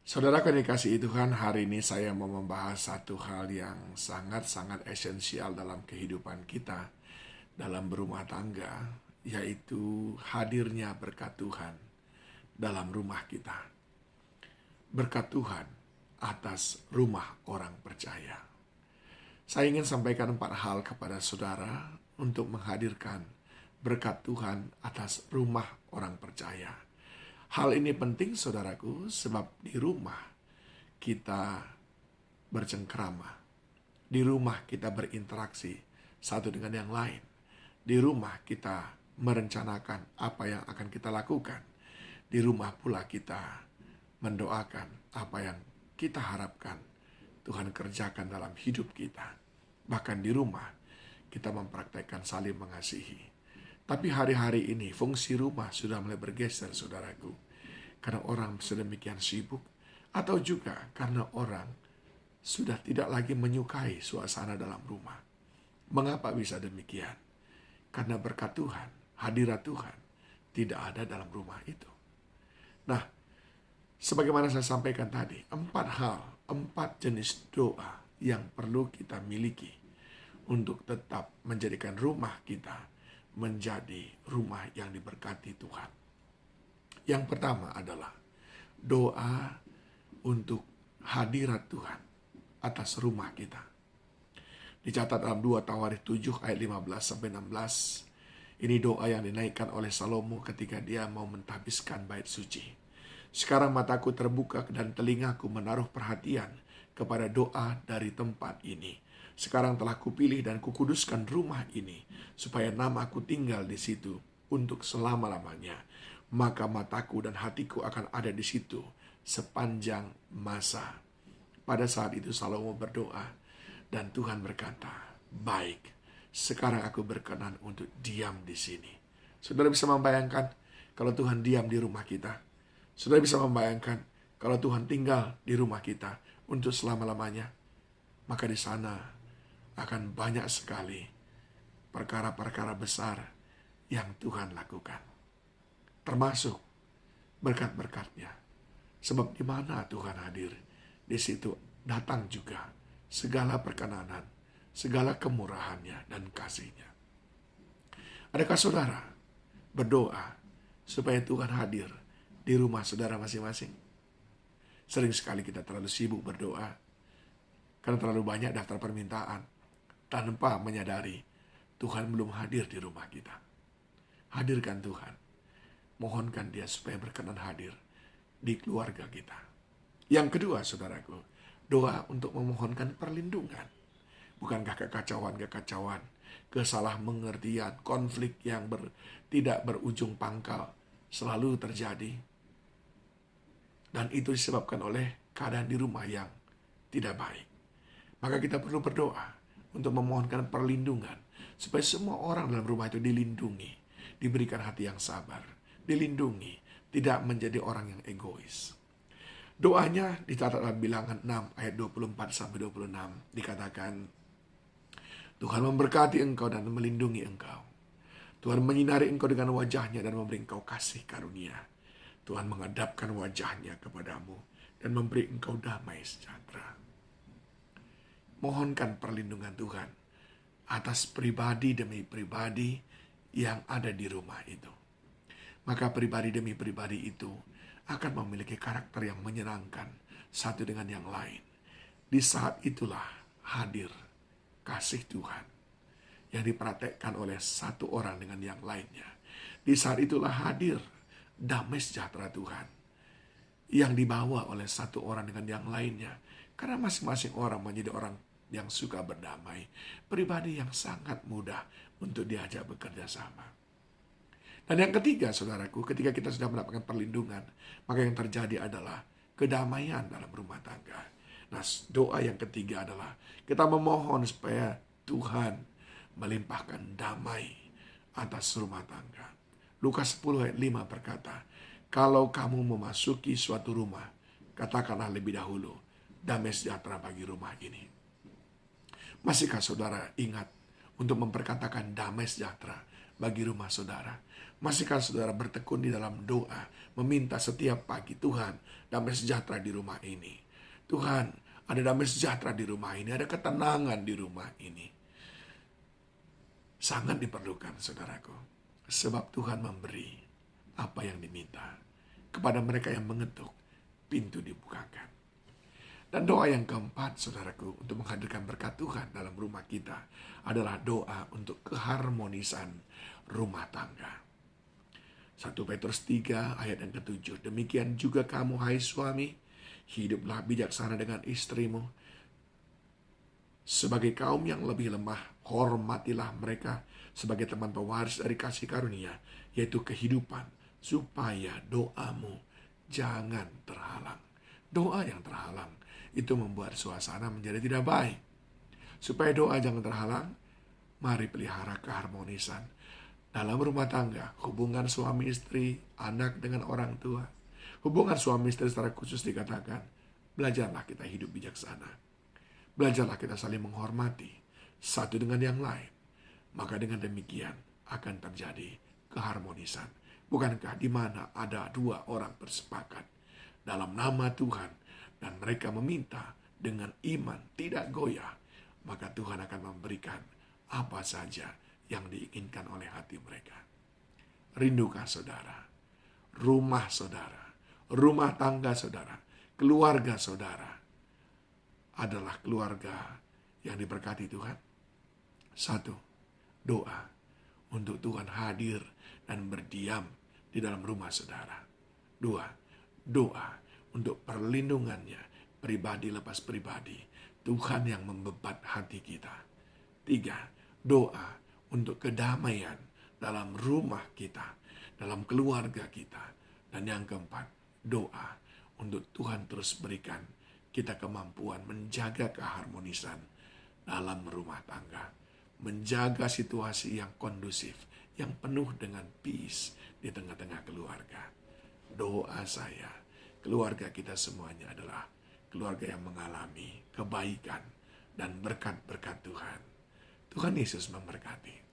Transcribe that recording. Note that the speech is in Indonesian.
Saudara yang dikasihi Tuhan, hari ini saya mau membahas satu hal yang sangat-sangat esensial dalam kehidupan kita, dalam berumah tangga, yaitu hadirnya berkat Tuhan dalam rumah kita. Berkat Tuhan atas rumah orang percaya. Saya ingin sampaikan 4 hal kepada saudara untuk menghadirkan berkat Tuhan atas rumah orang percaya. Hal ini penting saudaraku, sebab di rumah kita bercengkrama. Di rumah kita berinteraksi satu dengan yang lain. Di rumah kita merencanakan apa yang akan kita lakukan. Di rumah pula kita mendoakan apa yang kita harapkan Tuhan kerjakan dalam hidup kita. Bahkan di rumah kita mempraktekkan saling mengasihi. Tapi hari-hari ini fungsi rumah sudah mulai bergeser saudaraku. Karena orang sedemikian sibuk. Atau juga karena orang sudah tidak lagi menyukai suasana dalam rumah. Mengapa bisa demikian? Karena berkat Tuhan, hadirat Tuhan tidak ada dalam rumah itu. Nah, sebagaimana saya sampaikan tadi, 4 jenis doa yang perlu kita miliki untuk tetap menjadikan rumah kita menjadi rumah yang diberkati Tuhan. Yang pertama adalah doa untuk hadirat Tuhan atas rumah kita. Dicatat dalam 2 Tawarikh 7 ayat 15-16. Ini doa yang dinaikkan oleh Salomo ketika dia mau mentahbiskan bait suci. Sekarang mataku terbuka dan telingaku menaruh perhatian kepada doa dari tempat ini. Sekarang telah kupilih dan kukuduskan rumah ini, supaya namaku tinggal di situ untuk selama-lamanya. Maka mataku dan hatiku akan ada di situ sepanjang masa. Pada saat itu Salomo berdoa, dan Tuhan berkata, baik, sekarang aku berkenan untuk diam di sini. Saudara bisa membayangkan kalau Tuhan diam di rumah kita? Saudara bisa membayangkan kalau Tuhan tinggal di rumah kita untuk selama-lamanya? Maka di sana akan banyak sekali perkara-perkara besar yang Tuhan lakukan. Termasuk berkat-berkatnya. Sebab di mana Tuhan hadir, di situ datang juga segala perkenanan, segala kemurahannya dan kasihnya. Adakah saudara berdoa supaya Tuhan hadir di rumah saudara masing-masing? Sering sekali kita terlalu sibuk berdoa karena terlalu banyak daftar permintaan, tanpa menyadari Tuhan belum hadir di rumah kita. Hadirkan Tuhan. Mohonkan Dia supaya berkenan hadir di keluarga kita. Yang kedua, saudaraku, doa untuk memohonkan perlindungan. Bukankah kekacauan-kekacauan, kesalahmengertian, konflik yang tidak berujung pangkal selalu terjadi? Dan itu disebabkan oleh keadaan di rumah yang tidak baik. Maka kita perlu berdoa untuk memohonkan perlindungan, supaya semua orang dalam rumah itu dilindungi, diberikan hati yang sabar, dilindungi, tidak menjadi orang yang egois. Doanya dicatat dalam Bilangan 6 ayat 24-26, dikatakan, Tuhan memberkati engkau dan melindungi engkau. Tuhan menyinari engkau dengan wajahnya dan memberi engkau kasih karunia. Tuhan menghadapkan wajahnya kepadamu dan memberi engkau damai sejahtera. Mohonkan perlindungan Tuhan atas pribadi demi pribadi yang ada di rumah itu. Maka pribadi demi pribadi itu akan memiliki karakter yang menyenangkan satu dengan yang lain. Di saat itulah hadir kasih Tuhan yang dipraktekkan oleh satu orang dengan yang lainnya. Di saat itulah hadir damai sejahtera Tuhan yang dibawa oleh satu orang dengan yang lainnya. Karena masing-masing orang menjadi orang yang suka berdamai, pribadi yang sangat mudah untuk diajak bekerja sama. Dan yang ketiga, saudaraku, ketika kita sudah mendapatkan perlindungan, maka yang terjadi adalah kedamaian dalam rumah tangga. Nah, doa yang ketiga adalah kita memohon supaya Tuhan melimpahkan damai atas rumah tangga. Lukas 10 ayat 5 berkata, kalau kamu memasuki suatu rumah, katakanlah lebih dahulu, damai sejahtera bagi rumah ini. Masihkah saudara ingat untuk memperkatakan damai sejahtera bagi rumah saudara? Masihkah saudara bertekun di dalam doa, meminta setiap pagi, Tuhan, damai sejahtera di rumah ini. Tuhan, ada damai sejahtera di rumah ini, ada ketenangan di rumah ini. Sangat diperlukan, saudaraku. Sebab Tuhan memberi apa yang diminta. Kepada mereka yang mengetuk, pintu dibukakan. Dan doa yang keempat, saudaraku, untuk menghadirkan berkat Tuhan dalam rumah kita adalah doa untuk keharmonisan rumah tangga. 1 Petrus 3 ayat yang ke-7. Demikian juga kamu, hai suami, hiduplah bijaksana dengan istrimu. Sebagai kaum yang lebih lemah, hormatilah mereka sebagai teman pewaris dari kasih karunia, yaitu kehidupan, supaya doamu jangan terhalang. Doa yang terhalang itu membuat suasana menjadi tidak baik. Supaya doa jangan terhalang, mari pelihara keharmonisan dalam rumah tangga, hubungan suami istri, anak dengan orang tua. Hubungan suami istri secara khusus dikatakan, belajarlah kita hidup bijaksana. Belajarlah kita saling menghormati satu dengan yang lain. Maka dengan demikian akan terjadi keharmonisan. Bukankah di mana ada dua orang bersepakat dalam nama Tuhan dan mereka meminta dengan iman tidak goyah, maka Tuhan akan memberikan apa saja yang diinginkan oleh hati mereka. Rindukah saudara, rumah saudara, rumah tangga saudara, keluarga saudara adalah keluarga yang diberkati Tuhan? 1. Doa untuk Tuhan hadir dan berdiam di dalam rumah saudara. 2. Doa untuk perlindungannya, pribadi lepas pribadi, Tuhan yang membebat hati kita. 3. Doa untuk kedamaian dalam rumah kita, dalam keluarga kita. Dan yang keempat, doa untuk Tuhan terus berikan kita kemampuan menjaga keharmonisan dalam rumah tangga. Menjaga situasi yang kondusif, yang penuh dengan peace di tengah-tengah keluarga. Doa saya, keluarga kita semuanya adalah keluarga yang mengalami kebaikan dan berkat-berkat Tuhan. Tuhan Yesus memberkati.